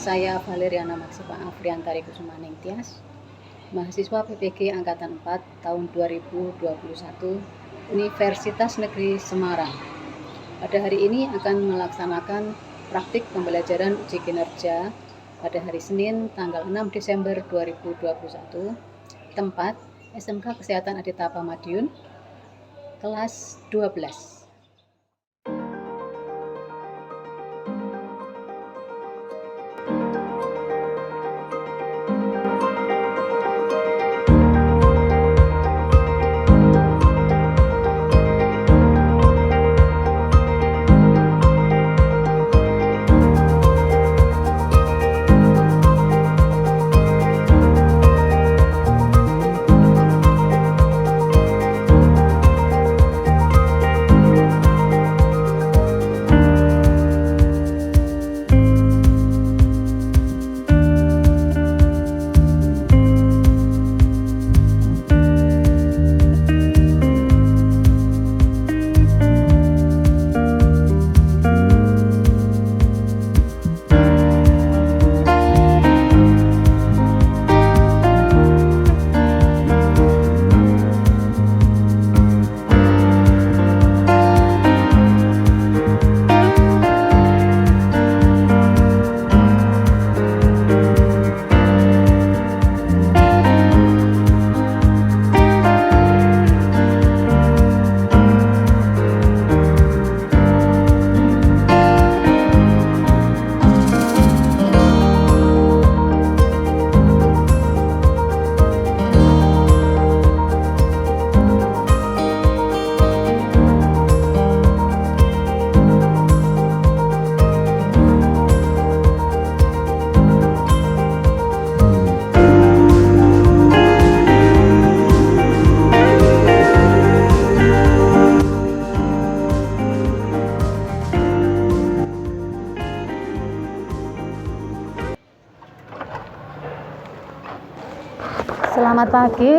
Saya Valeriana Maksipa Afriantari Kusumaning Tias, mahasiswa PPG Angkatan 4 tahun 2021, Universitas Negeri Semarang. Pada hari ini akan melaksanakan praktik pembelajaran uji kinerja pada hari Senin tanggal 6 Desember 2021, tempat SMK Kesehatan Aditapa Madiun, kelas 12. Selamat pagi.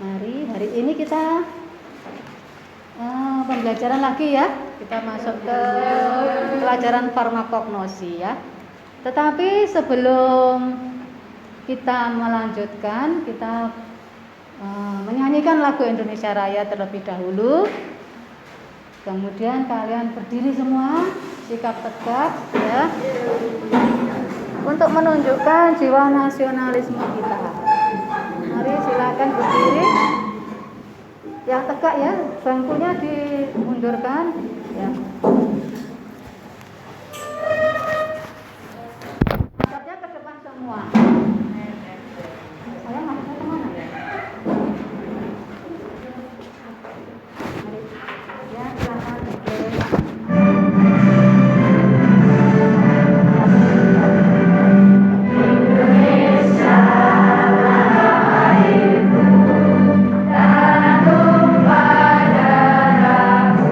Mari, hari ini kita pembelajaran lagi ya. Kita masuk ke pelajaran farmakognosi ya. Tetapi sebelum kita melanjutkan, kita menyanyikan lagu Indonesia Raya terlebih dahulu. Kemudian kalian berdiri semua, sikap tegak ya, untuk menunjukkan jiwa nasionalisme kita. Mari silakan berdiri. Yang tegak ya, bangkunya dimundurkan ya. Madhabnya ke depan semua. Saya madhabnya kemana ya? Ya, silakan. Indonesia, tanah tumpah darahku.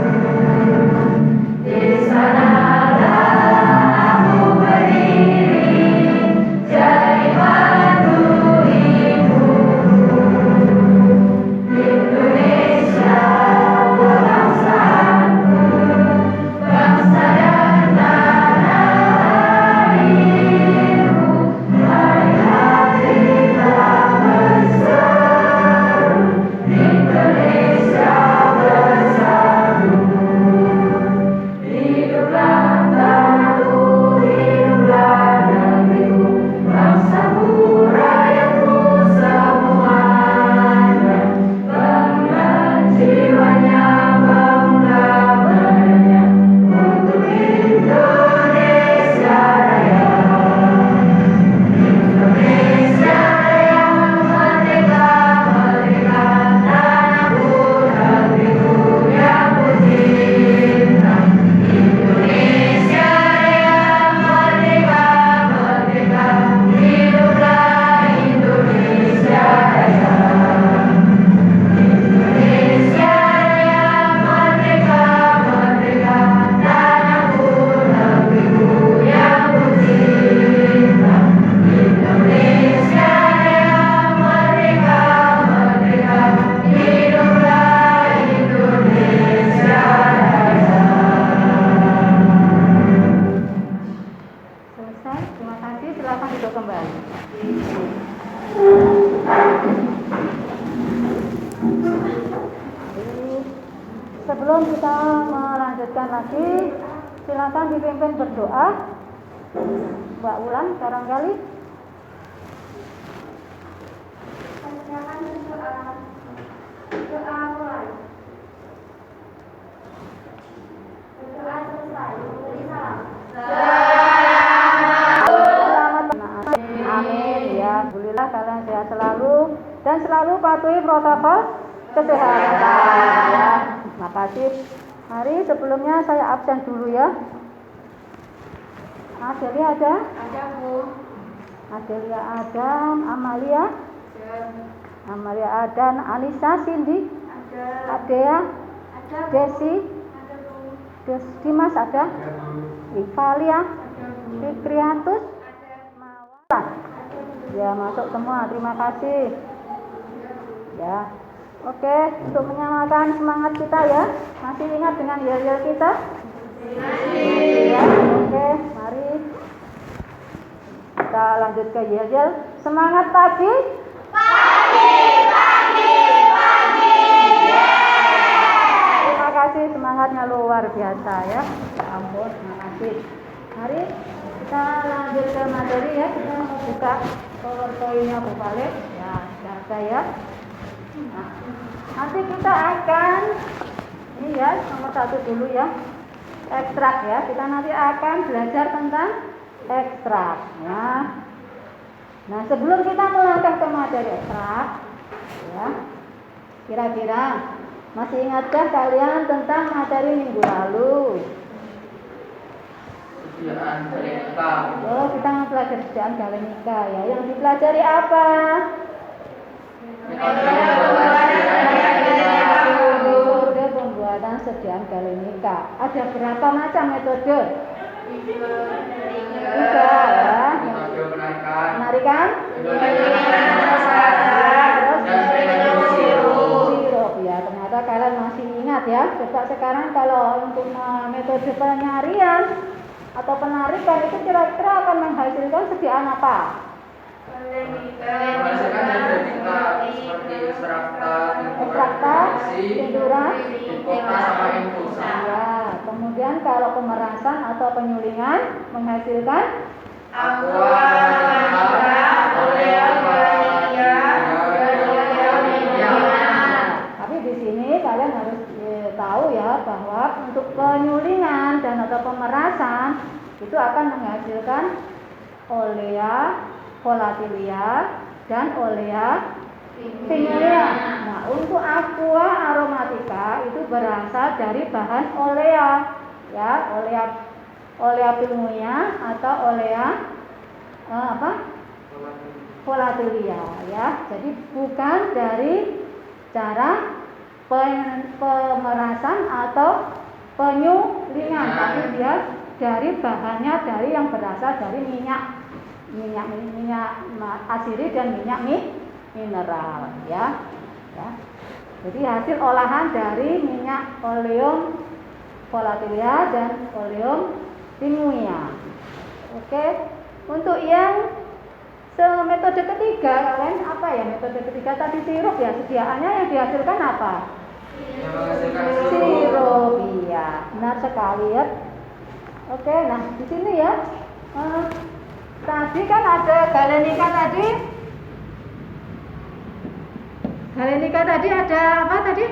lanjutkan lagi. Silakan dipimpin berdoa. Mbak Wulan barangkali. Silakan berdoa. Doa mulai. Berdoa selesai. Beri salam. Selamat. Amin. Ya, alhamdulillah kalian sehat selalu dan selalu patuhi protokol kesehatan. Ya, terima kasih. Mari sebelumnya saya absen dulu ya. Adelia ada? Ada, Bu. Adelia ada, Amalia? Ada. Amalia ada, Anissa, Cindy? Ada. Adea? Ada, Bu. Desi? Ada, Bu. Dimas ada? Ivalia? Ada, Bu. Fikriantus? Ada. Mawar? Ya, masuk semua. Terima kasih. Ya. Oke, untuk menyamakan semangat kita ya. Masih ingat dengan yel-yel kita? Masih. Ya, oke, mari kita lanjut ke yel-yel. Semangat pagi. Terima kasih, semangatnya luar biasa ya. Ya ampun, terima kasih. Mari kita lanjut ke materi ya. Kita mau buka PowerPoint-nya Bu Balik. Ya, sudah ada ya. Nah, nanti kita akan ini ya, nomor 1 dulu ya. Ekstrak ya. Kita nanti akan belajar tentang ekstrak ya. Nah, sebelum kita melangkah ke materi ekstrak ya. Kira-kira masih ingatkah kalian tentang materi minggu lalu? Sediaan galenika. Oh, kita mempelajari sediaan galenika ya. Yang dipelajari apa? Metode pembuatan sediaan galenika. Ada berapa macam metode? 3 ya. Metode penarikan. Penarikan? Sirup ya. Ternyata kalian masih ingat ya. Coba sekarang kalau untuk metode penyarian atau penarikan itu kira-kira akan menghasilkan sediaan apa? Menghasilkan galenika seperti ekstrakta, tintura, inkota sama infusa. ya. Kemudian kalau pemerasan atau penyulingan menghasilkan Aqua, tapi di sini kalian harus tahu ya bahwa untuk penyulingan dan atau pemerasan itu akan menghasilkan olea volatilia dan olea pingulia. Nah, untuk aqua aromatica itu berasal dari bahan olea ya, olea pingulia atau olea volatilia ya. Jadi bukan dari cara pemerasan atau penyulingan, tapi dia dari bahannya dari yang berasal dari minyak asiri dan minyak mineral ya. Jadi hasil olahan dari minyak oleum volatilia dan oleum pinguia. Oke. Untuk yang metode ketiga kalian apa ya? Metode ketiga tadi sirup ya, sediaannya yang dihasilkan apa? Yang menghasilkan Sirup, iya, benar sekali ya. Oke, nah di sini ya. Tadi kan ada galenika tadi. Galenika tadi ada apa tadi?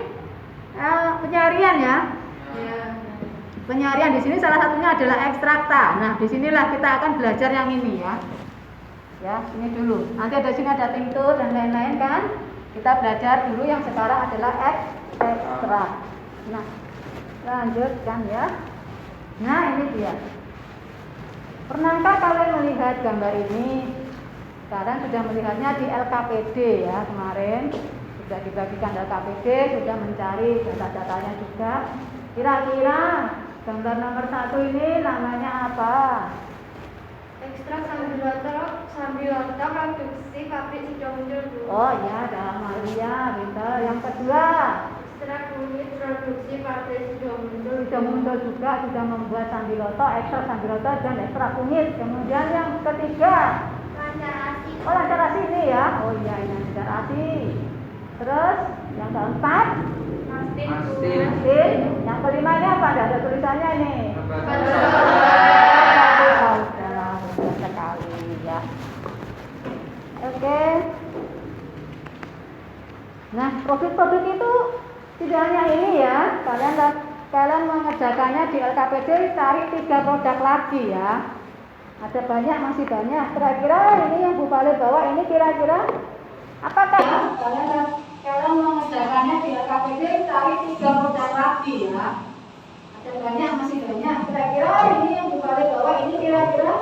Penyarian ya. Penyarian di sini salah satunya adalah ekstrakta. Nah, disinilah kita akan belajar yang ini ya. Ya, ini dulu. Nanti ada sini ada tinctur dan lain-lain kan. Kita belajar dulu yang sekarang adalah ekstrak. Nah, lanjutkan ya. Nah, ini dia. Pernahkah kalian melihat gambar ini? Sekarang sudah melihatnya di LKPD ya kemarin. Sudah dibagikan LKPD, sudah mencari data-datanya juga. Kira-kira gambar nomor 1 ini namanya apa? Ekstrak sambiloto produksi pabrik Sidomulyo. Oh ya, ada Amalia, pintar. Yang kedua, Ekstrak kunyit produksi pabrik Sidomulyo. Sidomulyo juga sudah membuat sambiloto, ekstrak sambiloto dan ekstrak kunyit. Kemudian yang ketiga, Lancar asi. oh lancar asi ini ya. Oh iya, ini lancar asi. Terus yang keempat, Mastin. Mastin. Yang kelima ini apa? Tidak ada tulisannya ini. Saudara, benar sekali ya. Oke. Nah, produk-produk itu tidak hanya ini ya. Kalian mengerjakannya di LKPD cari 3 produk lagi ya. Ada banyak, masih banyak. Kira-kira ini yang Bu Pale bawa ini kira-kira apakah kalian mengerjakannya di LKPD cari 3 produk lagi ya. Ada banyak, masih banyak. Kira-kira ini yang Bu Pale bawa ini kira-kira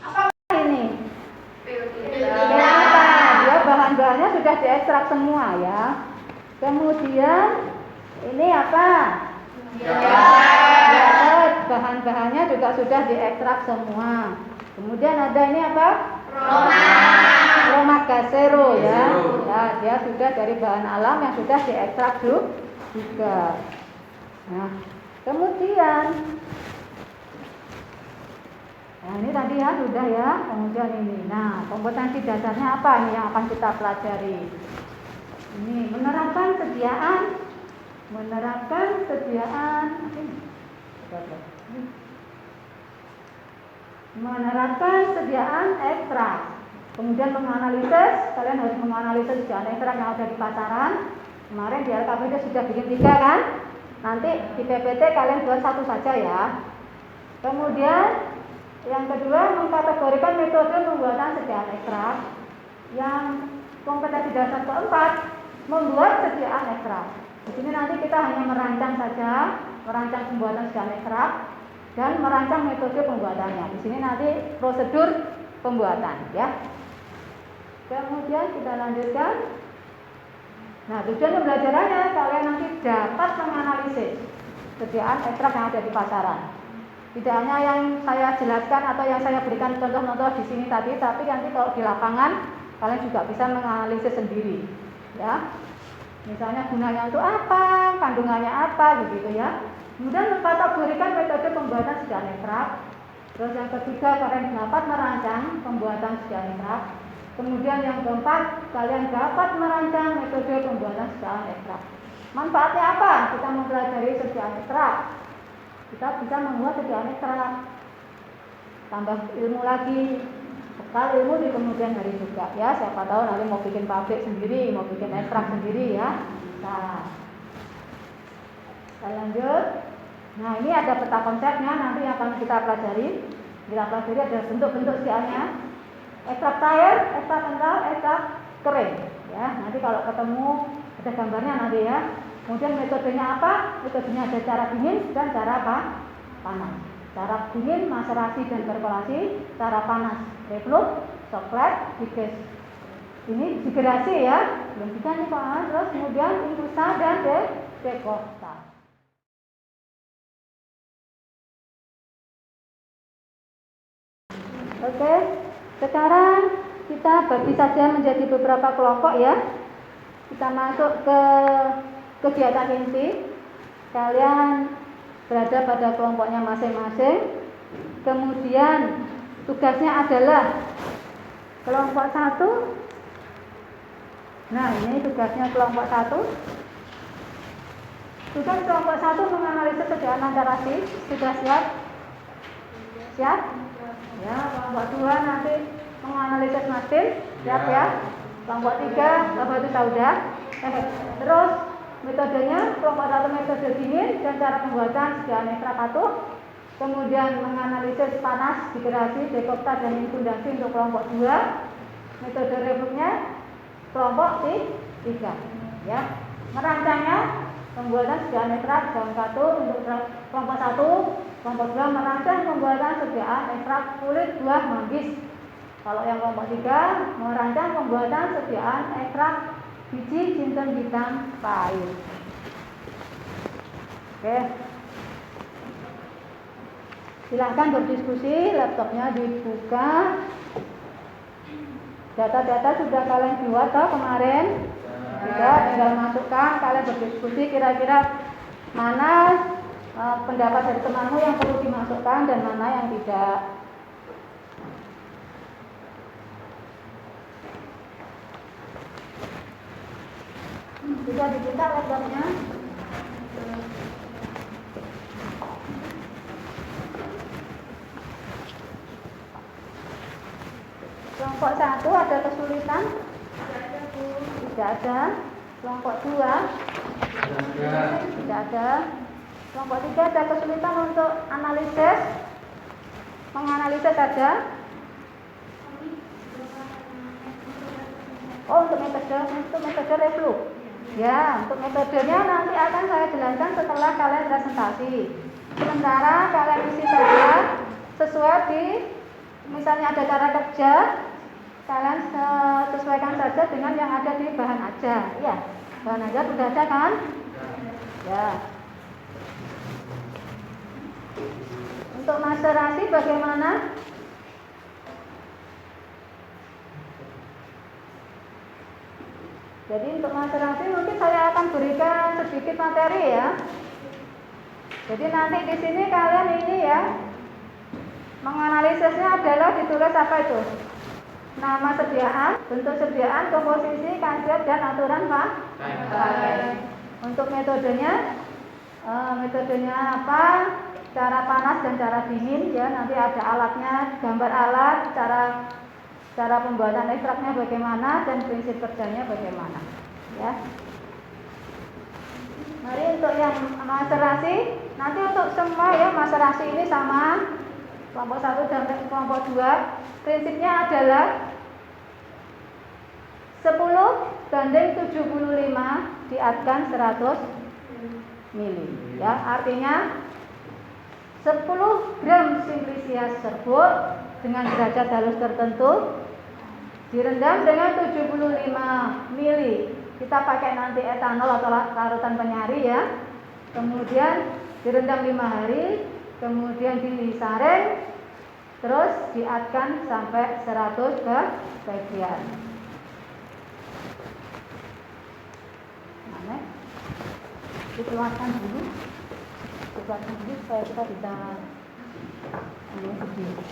apakah ini? Ya, dia bahan-bahannya sudah diekstrak semua ya. Kemudian ini apa? Ya, bahan-bahannya juga sudah diekstrak semua. Kemudian ada ini apa? Roma Gasero ya. Ya, dia sudah dari bahan alam yang sudah diekstrak juga. Nah, kemudian ini tadi ya sudah ya. Kemudian ini. Nah, kompetensi dasarnya apa nih yang akan kita pelajari? Ini menerapkan sediaan ekstrak. Kemudian menganalisis, kalian harus menganalisis sediaan ekstrak yang ada di pasaran. Kemarin di LKPD sudah bikin 3 kan? Nanti di PPT kalian buat 1 saja ya. Kemudian yang kedua mengkategorikan metode pembuatan sediaan ekstrak. Yang kompetensi dasar keempat membuat sediaan ekstrak. Di sini nanti kita hanya merancang saja, merancang pembuatan sediaan ekstrak dan merancang metode pembuatannya. Di sini nanti prosedur pembuatan ya. Kemudian kita lanjutkan. Nah, tujuan pembelajarannya kalian nanti dapat menganalisis sediaan ekstrak yang ada di pasaran. Tidak hanya yang saya jelaskan atau yang saya berikan contoh-contoh di sini tadi, tapi nanti kalau di lapangan kalian juga bisa menganalisis sendiri ya. Misalnya gunanya untuk apa, kandungannya apa begitu ya. Kemudian mengkategorikan metode pembuatan sediaan ekstrak. Terus yang ketiga kalian dapat merancang pembuatan sediaan ekstrak. Kemudian yang keempat kalian dapat merancang metode pembuatan sediaan ekstrak. Manfaatnya apa? Kita mempelajari sediaan ekstrak. Kita bisa membuat sediaan ekstrak. Tambah ilmu lagi. Bekal ilmu di kemudian hari juga ya. Siapa tahu nanti mau bikin pabrik sendiri, mau bikin ekstrak sendiri ya. Nah, kita lanjut. Nah, ini ada peta konsepnya nanti yang akan kita pelajari. Kita pelajari ada bentuk-bentuk sediaannya. Ekstrak cair, ekstrak kental, ekstrak kering ya. Nanti kalau ketemu ada gambarnya nanti ya. Kemudian metodenya apa? Metodenya ada cara dingin dan cara panas. Cara dingin maserasi dan perkolasi, cara panas reflux, soklat, diges. Ini digerasi ya, belum bisa nih Pak. Terus kemudian infusa dan dekosta. Oke, sekarang kita bagi saja menjadi beberapa kelompok ya. Kita masuk ke kegiatan inti. Kalian berada pada kelompoknya masing-masing. Kemudian tugasnya adalah kelompok 1. Nah, ini tugasnya kelompok 1. Tugas kelompok 1 menganalisis sediaan antarasi. Sudah siap? Siap? Ya, kelompok 2 nanti menganalisis Mastin. Siap ya? Kelompok 3 batu sauda. Terus metodenya kelompok 1 metode dingin dan cara pembuatan sediaan ekstrak patuh. Kemudian menganalisis panas, digerasi, dekopta dan infundasi untuk kelompok 2. Metode refluxnya kelompok 3 ya. Merancangnya pembuatan sediaan ekstrak dalam 1 untuk kelompok 1. Kelompok 2 merancang pembuatan sediaan ekstrak kulit buah manggis. Kalau yang kelompok 3 merancang pembuatan sediaan ekstrak biji jinten hitam pahit. Oke. Silakan berdiskusi, laptopnya dibuka. Data-data sudah kalian buat toh kemarin? Sudah, tinggal masukkan, kalian berdiskusi kira-kira mana pendapat dari temanmu yang perlu dimasukkan dan mana yang tidak. Sudah dibuka laptopnya? Kelompok 1 ada kesulitan? Tidak ada. Kelompok 2? Tidak ada. Kelompok 3 ada kesulitan untuk analisis? Menganalisis ada? Oh, untuk metode reflu. Ya, untuk metodenya nanti akan saya jelaskan setelah kalian presentasi. Sementara kalian isi saja sesuai di, misalnya ada cara kerja, kalian sesuaikan saja dengan yang ada di bahan aja. Ya, bahan aja sudah ada kan? Ya. Untuk maserasi bagaimana? Jadi untuk maserasi mungkin saya akan berikan sedikit materi ya. Jadi nanti di sini kalian ini ya, menganalisisnya adalah ditulis apa itu? Nama sediaan, bentuk sediaan, komposisi, khasiat dan aturan pakai. Untuk metodenya, metodenya apa? Cara panas dan cara dingin ya. Nanti ada alatnya, gambar alat, cara pembuatan ekstraknya bagaimana dan prinsip kerjanya bagaimana ya. Mari untuk yang maserasi, nanti untuk semua ya maserasi ini sama kelompok 1 dan kelompok 2 prinsipnya adalah 10:75 diatkan 100 mili ya. Artinya 10 gram simplicias serbuk dengan derajat halus tertentu direndam dengan 75 mili. Kita pakai nanti etanol atau larutan penyari ya. Kemudian direndam 5 hari, kemudian disaring, terus diatkan sampai 100 bagian. Nah, dikeluarkan dulu supaya kita bisa video.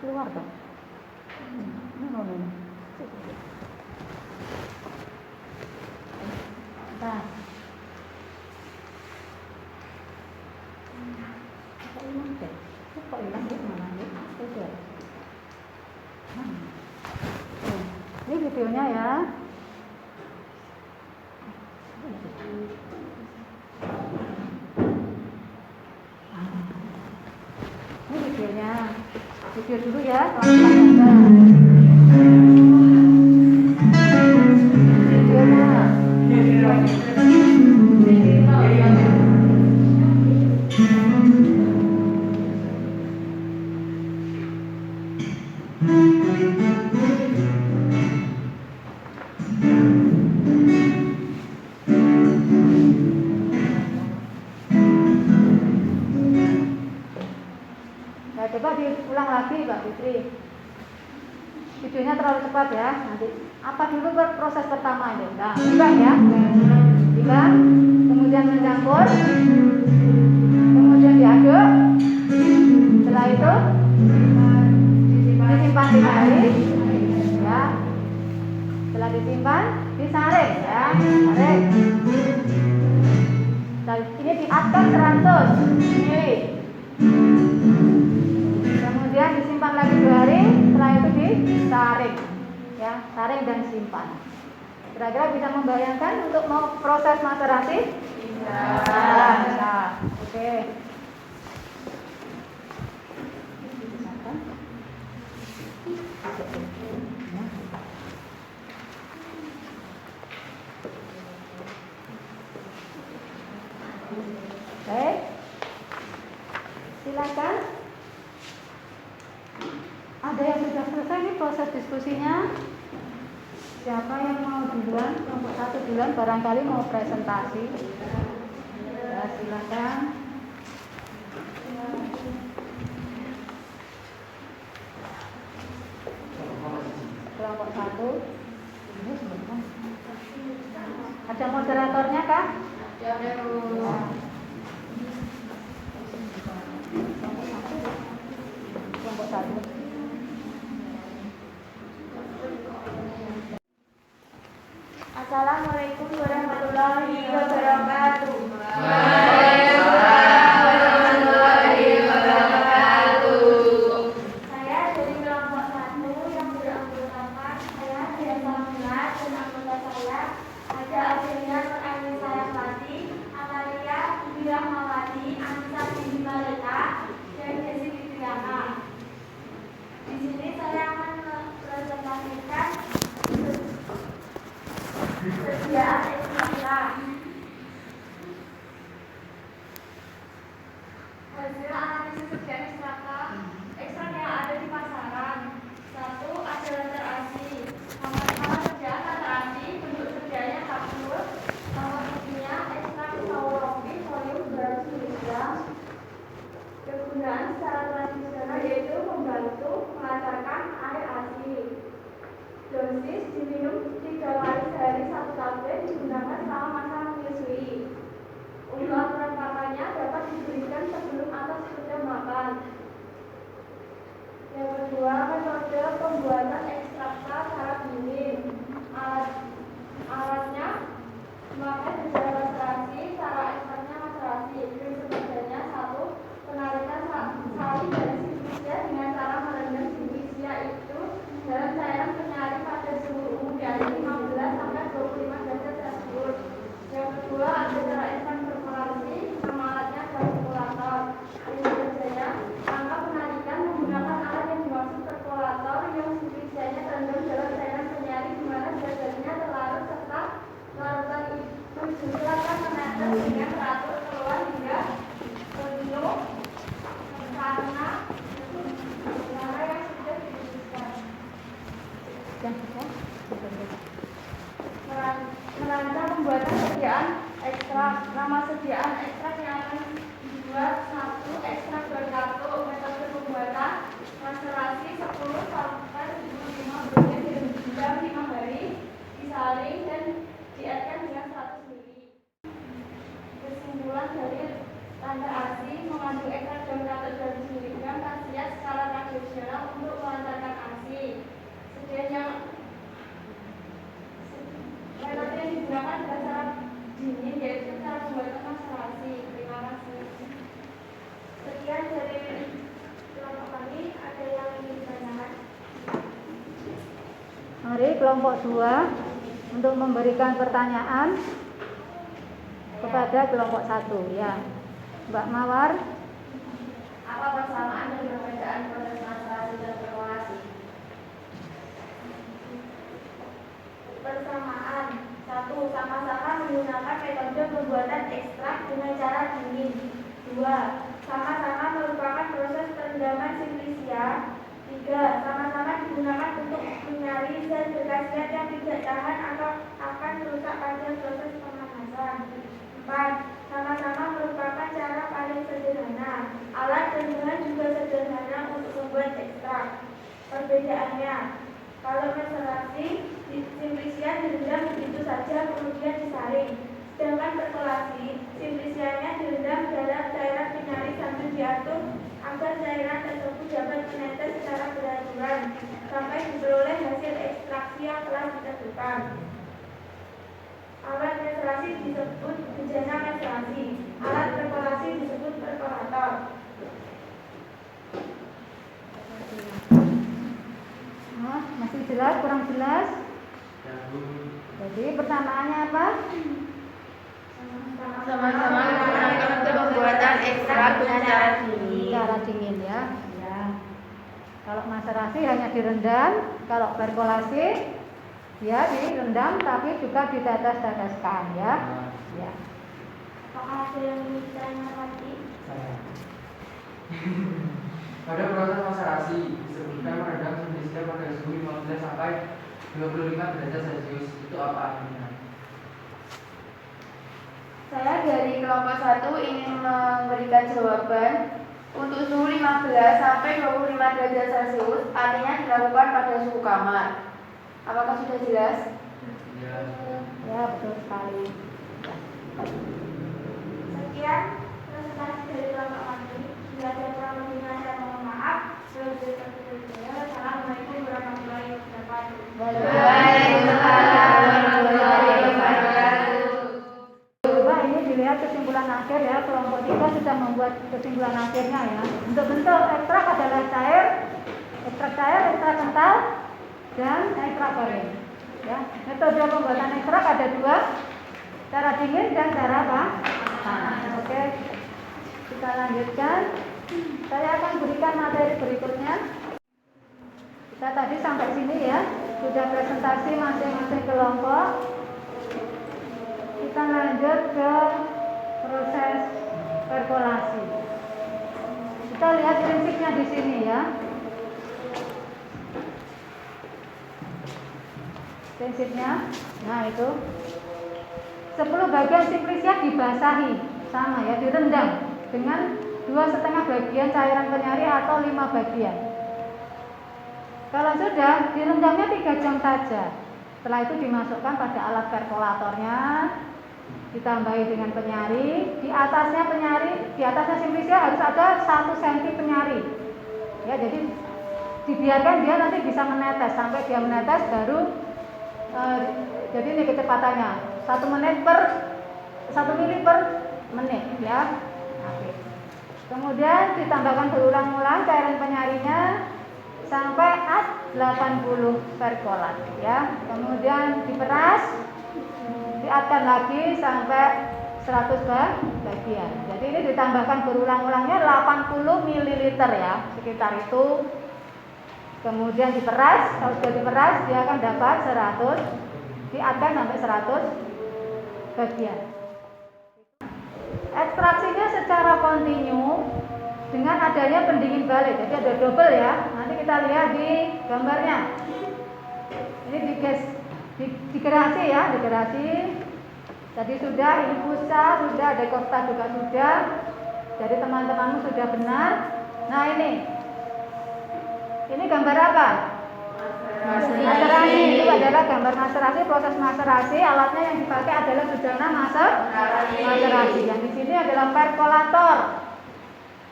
Keluar dong. Nah. Kok hilang deh mana nih? Ini videonya ya. Ini videonya. Video dulu ya. Nah, coba diulang lagi Mbak Fitri. Videonya terlalu cepat ya. Nanti apa dulu proses pertama ini? Nah, timbang ya. Timbang, kemudian mencampur, kemudian diaduk. Setelah itu disimpan 5 hari ya. Setelah disimpan, disaring ya. Saring. Dan ini diatkan 100 mili. Kemudian disimpan lagi 2 hari, setelah itu disaring ya, saring dan simpan. Kira-kira bisa membayangkan untuk mau proses maserasi? Bisa. Oke. Baik. Silakan. Ada yang sudah selesai nih proses diskusinya? Siapa yang mau duluan? Kelompok 1 duluan, barangkali mau presentasi. Ya, silakan. Kelompok 1. Ini sebentar. Ada moderatornya kah? Ada. Kelompok 1. Assalamualaikum warahmatullahi wabarakatuh. Saya dari kelompok 1 yang beranggotakan saya Dian Samila dan anggota saya ada Adelia Nurani Saraswati, Amalia Bibi Rahmawati, Anissa Bibi Maleta, dan Desi Fitriana. Di sini saya akan mempresentasikan persediaan ekstra. Hasil analisis persediaan ekstrak yang ada di pasaran. 1. Ada latar ASI. Sama-sama persediaan latar ASI, bentuk persediaannya kapsul. Nomor isinya ekstrak saurokin folium 200 mg. Kegunaan secara tradisional yaitu membantu melancarkan air ASI. Dosis diminum 3 kali sehari 1 tablet digunakan selama masa menyusui. Ulang perempakannya dapat diberikan sebelum atau sesudah makan. Yang kedua, metode pembuatan ekstrakta secara dingin. Alatnya memakai gejala macerasi, cara ekstraknya macerasi. Prinsip kerjanya 1. Penarikan sari dari simplisia dengan cara merendam simplisia itu dalam cairan penyaring pada suhu umum dari 15 sampai 25 derajat Celcius. Yang kedua, ada cara ekstrak perkolasi, nama alatnya perkolator. Prinsip kerjanya, angka penarikan menggunakan alat yang dimaksud perkolator yang simplisianya terendam dalam cairan penyaring di mana zat-zatnya terlarut serta larutan itu juga akan menetes dengan teratur keluar hingga penuh karena cara yang sudah diputuskan. Merancang pembuatan sediaan ekstrak. Nama sediaan ekstrak yang akan dibuat 1. Ekstrak berkartu. Metode pembuatan macerasi 10 sampai 25 menit direndam 5 hari, disaring dan dietkan dengan 100 ml. Kesimpulan dari latar ASI mengandung ekstrak dan kartu 200 mg khasiat secara tradisional untuk melancarkan ASI. Metode yang digunakan adalah cara dingin, yaitu cara pembuatan macerasi. Terima kasih. Sekian dari kelompok kami. Ada yang ingin ditanyakan? Mari kelompok 2 untuk memberikan pertanyaan kepada kelompok 1 ya. Mbak Mawar. Apa persamaan dan perbedaan proses macerasi dan perkolasi? Persamaan. 1. Sama-sama menggunakan metode pembuatan ekstrak dengan cara dingin. 2. Sama-sama merupakan proses perendaman simplisia. 3. Sama-sama digunakan untuk menyaring zat berkhasiat yang tidak tahan atau akan merusak pada proses pemanasan. 4. Sama-sama merupakan cara paling sederhana. Alat dan bahan juga sederhana untuk membuat ekstrak. Perbedaannya, kalau macerasi, simplisia direndam begitu saja kemudian disaring. Sedangkan perkolasi, simplisianya direndam dalam cairan penyaring sambil diatur agar cairan tersebut dapat menetes secara beraturan sampai diperoleh hasil ekstraksi yang telah ditentukan. Alat macerasi disebut bejana macerasi, alat perkolasi disebut perkolator. Masih jelas? Kurang jelas? Jadi persamaannya apa? Sama-sama menggunakan pembuatan ekstrak dengan cara dingin. Cara dingin ya. Ya. Kalau macerasi hanya direndam, kalau perkolasi ya direndam tapi juga ditetes-teteskan ya. Ya. Apakah ada yang ingin ditanya lagi? Pada proses macerasi disebutkan merendam simplisia pada suhu 15 sampai 25 derajat Celcius. Itu apa artinya? Saya dari kelompok 1 ingin memberikan jawaban. Untuk suhu 15 sampai 25 derajat Celcius artinya dilakukan pada suhu kamar. Apakah sudah jelas? Ya. Ya, betul sekali. Sekian presentasi dari kelompok kami. Bila ada kurang lebihnya saya mohon maaf. Assalamualaikum warahmatullahi wabarakatuh. Waalaikumsalam warahmatullahi wabarakatuh. cairnya ya. Untuk bentuk ekstrak adalah cair, ekstrak kental, dan ekstrak garing. Ya, metode pembuatan ekstrak ada dua, cara dingin dan cara apa? Panas. Oke, kita lanjutkan. Saya akan berikan materi berikutnya. Kita tadi sampai sini ya, sudah presentasi masing-masing kelompok. Kita lanjut ke proses perkolasi. Kita lihat prinsipnya di sini ya. Prinsipnya, nah itu 10 bagian simplisia dibasahi, sama ya, direndam dengan 2,5 bagian cairan penyari atau 5 bagian. Kalau sudah, direndamnya 3 jam saja. Setelah itu dimasukkan pada alat perkolatornya, ditambahi dengan penyari. Di atasnya simplisia harus ada 1 cm penyari. Ya, jadi dibiarkan dia nanti bisa menetes, sampai dia menetes baru jadi ini kecepatannya 1 mili per menit ya. Oke. Kemudian ditambahkan berulang-ulang cairan penyarinya sampai 80 perkolat ya. Kemudian diperas, diatkan lagi sampai 100 bagian. Jadi ini ditambahkan berulang-ulangnya 80 ml ya, sekitar itu. Kemudian diperas, kalau sudah diperas dia akan dapat 100, diatkan sampai 100 bagian. Ekstraksinya secara kontinu dengan adanya pendingin balik, jadi ada double ya. Nanti kita lihat di gambarnya. Ini digerasi ya, digerasi. Tadi sudah, ini busa sudah, dekorta juga sudah. Jadi teman-temanmu sudah benar. Nah ini gambar apa? Maserasi. Itu adalah gambar maserasi, proses maserasi. Alatnya yang dipakai adalah sudana maserasi. Yang di sini adalah perkolator.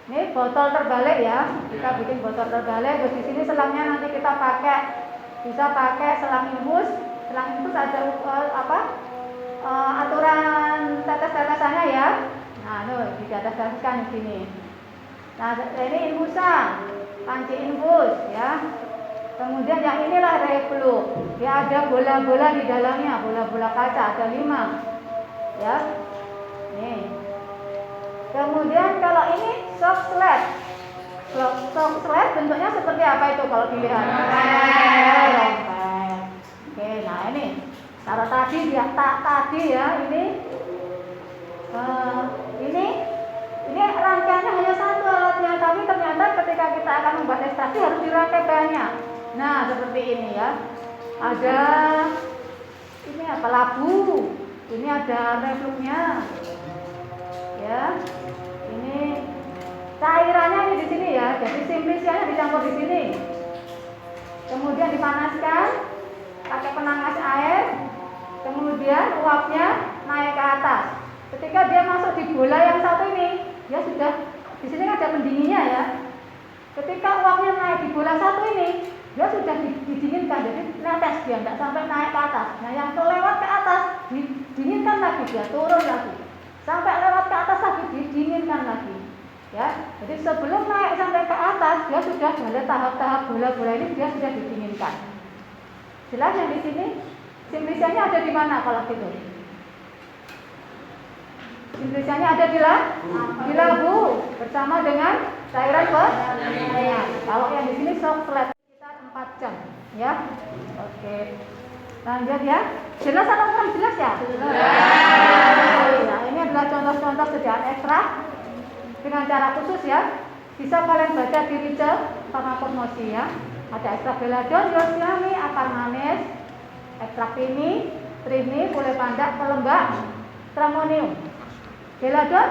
Ini botol terbalik ya. Kita bikin botol terbalik. Terus di sini selangnya nanti kita pakai, bisa pakai selang infus. Selang infus ada aturan tetes-tetesannya ya. Nah, itu ditetes-teteskan di sini. Nah, ini infusan, panci infus ya. Kemudian yang inilah reflux. Ya, ada bola-bola di dalamnya, bola-bola kaca, ada 5. Ya. Nih. Kemudian kalau ini shock sled. Shock sled bentuknya seperti apa itu kalau dilihat? Lempeng. Oke, nah ini. Kalau tadi ya ya, ini rangkaiannya hanya satu alatnya, tapi ternyata ketika kita akan membuat ekstraksi harus dirangkai banyak. Nah, seperti ini ya. Ada ini apa? Labu. Ini ada refluxnya. Ya. Ini cairannya ini di sini ya. Jadi simplisianya dicampur di sini. Kemudian dipanaskan pakai penangas air. Kemudian uapnya naik ke atas. Ketika dia masuk di bola yang satu ini, dia sudah di sini kan ada pendinginnya ya. Ketika uapnya naik di bola satu ini, dia sudah didinginkan, jadi netes dia, tidak sampai naik ke atas. Nah, yang kelewat ke atas didinginkan lagi, dia turun lagi, sampai lewat ke atas lagi didinginkan lagi. Ya, jadi sebelum naik sampai ke atas, dia sudah ada tahap-tahap bola-bola ini dia sudah didinginkan. Jelas yang di sini? Simplisianya ada di mana kalau gitu? Simplisianya ada di labu bersama dengan cairan penyayang. Kalau yang di sini shock sled sekitar 4 jam, ya. Oke. Lanjut ya. Jelas atau kurang jelas ya? Jelas. Nah, ini adalah contoh-contoh sediaan ekstrak dengan cara khusus ya. Bisa kalian baca di Rice Farmakognosi ya. Ada ekstrak beladon, yosiami, akar manis, ekstrak trini, kulit pandak, pelembak, stramonium. Beladon,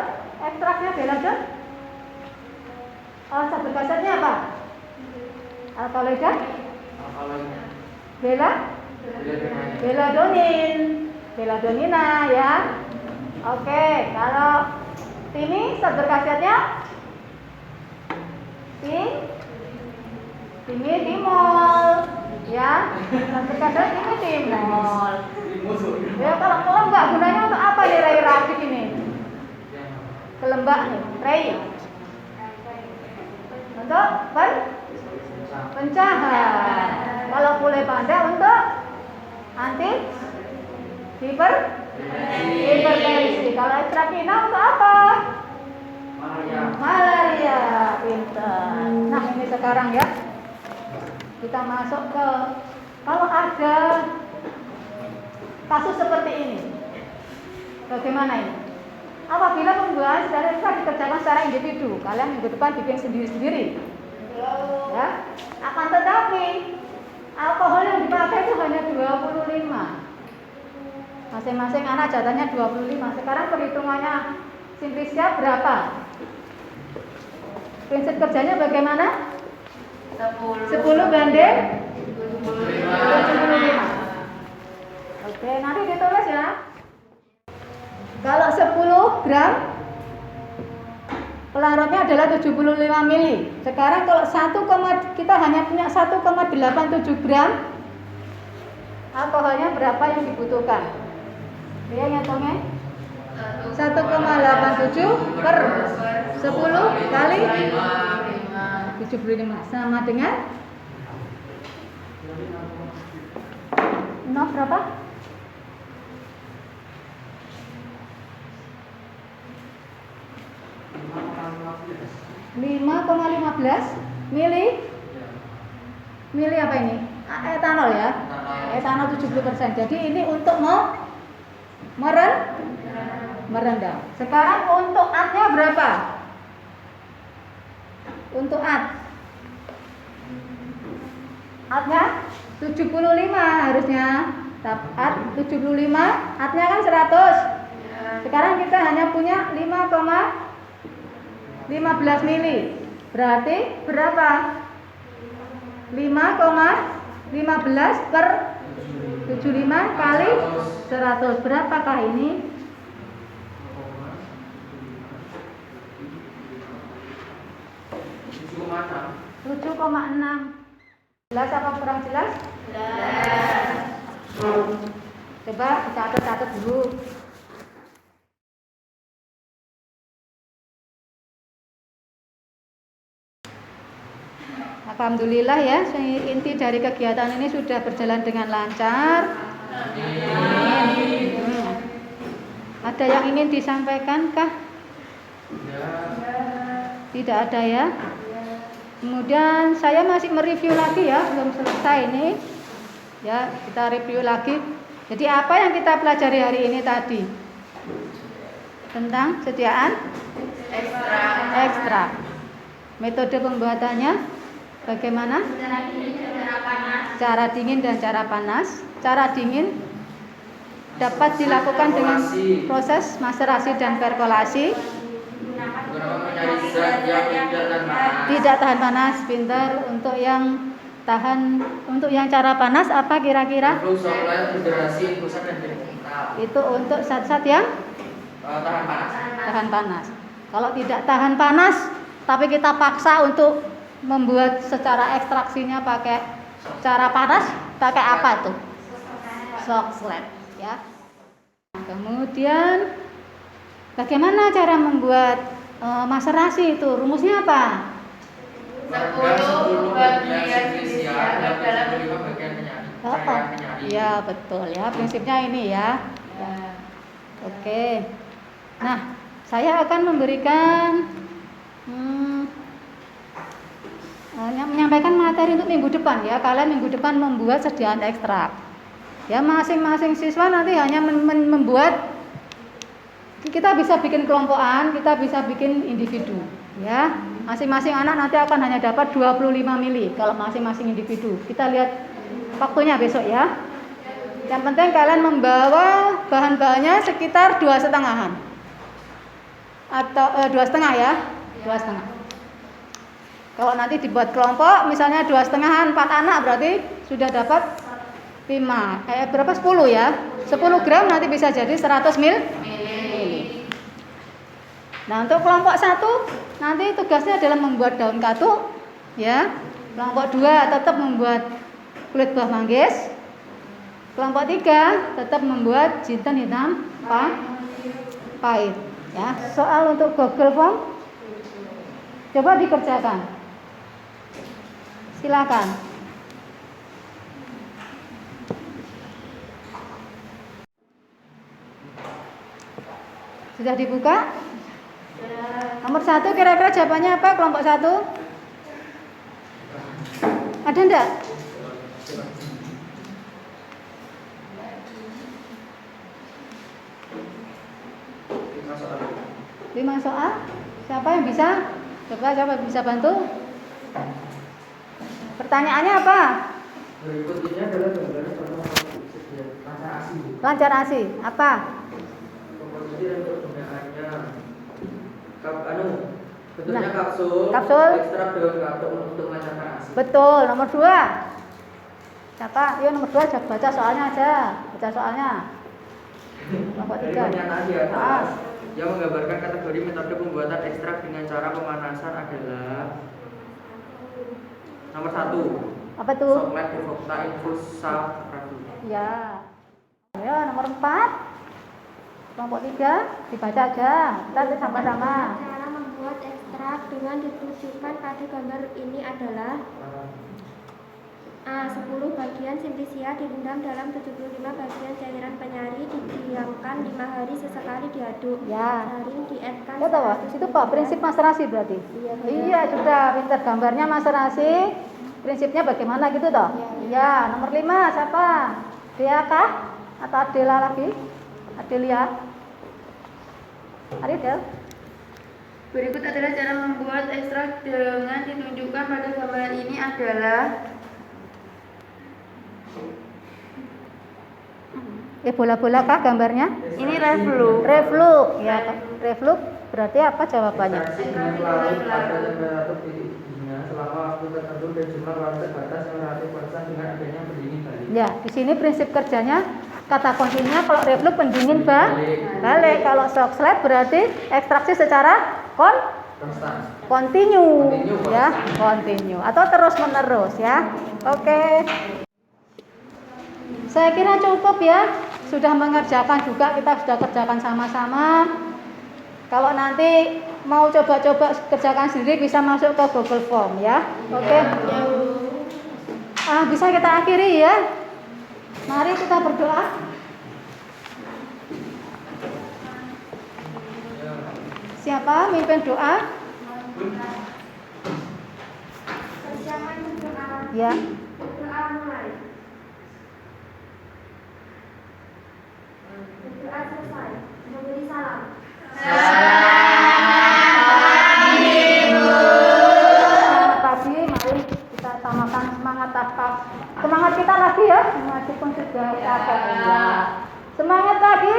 ekstraknya beladon. Sabut kasarnya apa? Alkaloida? Beladonina ya. Oke, kalau ini sabut kasarnya timol ya. Sabut kasar ini timol. Ya, kalau enggak gunanya untuk apa nih rai rapid ini? Kelembak nih, rai. untuk pencahar. Kalau pule panda untuk anti hipertensi. Kalau ekstrakina untuk apa? Malaria. Pintar. Nah, ini sekarang ya. Kita masuk ke, kalau ada kasus seperti ini, bagaimana ini? Apabila pembuahan secara ekstra dikerjakan secara individu, kalian minggu depan bikin sendiri-sendiri, ya. Akan tetapi alkohol yang dipakai itu hanya 25. Masing-masing anak jatahnya 25. Sekarang perhitungannya Simplisia berapa? Prinsip kerjanya bagaimana? 10 banding 75. Oke, nanti ditulis ya. Kalau 10 gram pelarutnya adalah 75 mili. Sekarang kalau kita hanya punya 1,87 gram, alkoholnya berapa yang dibutuhkan? Dia ngitungnya 1,87 per 10 kali 75 sama dengan 0 berapa? 5,15 mili. Mili apa ini? Etanol ya. Etanol 70%. Jadi ini untuk merendam. Sekarang untuk atnya berapa? Untuk atnya 75 harusnya. At 75, atnya kan 100. Sekarang kita hanya punya 5,15 mili. Berarti berapa? 5,15 per 75 kali 100. Berapakah ini? 7,6. Jelas apa kurang jelas? Jelas. Coba catat dulu. Alhamdulillah ya, inti dari kegiatan ini sudah berjalan dengan lancar. Amin. Ada yang ingin disampaikan kah? Tidak ada ya. Kemudian saya masih mereview lagi ya, belum selesai ini. Ya, kita review lagi. Jadi apa yang kita pelajari hari ini tadi? Tentang sediaan ekstrak. Metode pembuatannya bagaimana? Cara dingin dan cara panas. Cara dingin dapat dilakukan dengan proses maserasi dan perkolasi. Tidak tahan panas, pintar. Untuk yang cara panas apa kira-kira? Itu untuk zat-zat yang tahan panas. Kalau tidak tahan panas, tapi kita paksa untuk membuat secara ekstraksinya pakai cara panas, pakai apa itu? Shock slab, ya. Kemudian bagaimana cara membuat maserasi itu? Rumusnya apa? 10 bagian silisia dalam 25 bagian penyaring. Ya betul ya, prinsipnya ini ya. Oke. Nah, saya akan memberikan menyampaikan materi untuk minggu depan ya. Kalian minggu depan membuat sediaan ekstrak. Ya, masing-masing siswa nanti hanya membuat. Kita bisa bikin kelompokan, kita bisa bikin individu, ya. Masing-masing anak nanti akan hanya dapat 25 mili kalau masing-masing individu. Kita lihat waktunya besok ya. Yang penting kalian membawa bahan-bahannya sekitar 2,5-an. Atau 2,5 ya, 2,5. Kalau nanti dibuat kelompok, misalnya 2,5-an 4 anak berarti sudah dapat 5. Berapa 10 ya? 10 gram nanti bisa jadi 100 mil. Nah, untuk kelompok 1 nanti tugasnya adalah membuat daun katuk, ya. Kelompok 2 tetap membuat kulit buah manggis. Kelompok 3 tetap membuat jinten hitam pahit, ya. Soal untuk Google Form coba dikerjakan. Silakan. Sudah dibuka? Nomor 1 kira-kira jawabannya apa kelompok 1? Ada enggak? 5 soal. Siapa yang bisa? Coba siapa bisa bantu? Pertanyaannya apa? Berikut ini adalah gambaran contoh lancar ASI. Lancar ASI. Apa? Komposisi dan kegunaannya. Bentuknya kapsul. Kapsul. Ekstrak daun katuk untuk melancarkan ASI. Betul. Nomor 2. Siapa? Yuk nomor 2 baca soalnya aja. Baca soalnya. Kelompok Dari 3. pernyataan di atas yang menggambarkan kategori metode pembuatan ekstrak dengan cara pemanasan adalah nomor 1. Apa tuh? Soklet Devokta Infusa Radu. Ya. Ya, nomor 4. Kelompok 3 dibaca aja. Kita sama-sama. Cara membuat ekstrak dengan ditunjukkan pada gambar ini adalah A. 10 bagian simplisia direndam dalam 75 bagian cairan penyari, didiamkan 5 hari sesekali diaduk. Ya. Saring dietkan. Ya tahu, itu Pak prinsip maserasi berarti. Iya, sudah pintar gambarnya maserasi. Prinsipnya bagaimana gitu toh? Iya. Nomor 5 siapa? Dea kah? Atau Adela lagi? Adelia. Adel. Berikut adalah cara membuat ekstrak dengan ditunjukkan pada gambar ini adalah bola-bola kah gambarnya? ini reflux. Reflux. Ya, reflux berarti apa jawabannya? Reaksi dengan larut pada temperatur titik dingin selama waktu tertentu dan jumlah waktu terbatas yang relatif konstan dengan adanya pendingin balik. Ya, di sini prinsip kerjanya kata kuncinya kalau reflux pendingin balik. Kalau shock slide berarti ekstraksi secara Konstan. continue Continue, ya, continue atau terus menerus ya. Oke. Saya kira cukup ya. Sudah mengerjakan juga, kita sudah kerjakan sama-sama. Kalau nanti mau coba-coba kerjakan sendiri bisa masuk ke Google Form ya. Oke. Bisa kita akhiri ya. Mari kita berdoa. Siapa mimpin doa? Persiapan berdoa. Ya. Berdoa mulai. Berdoa selesai. Memberi salam. Selamat pagi, mari kita samakan semangat kita lagi ya, meskipun sudah capek. Semangat pagi.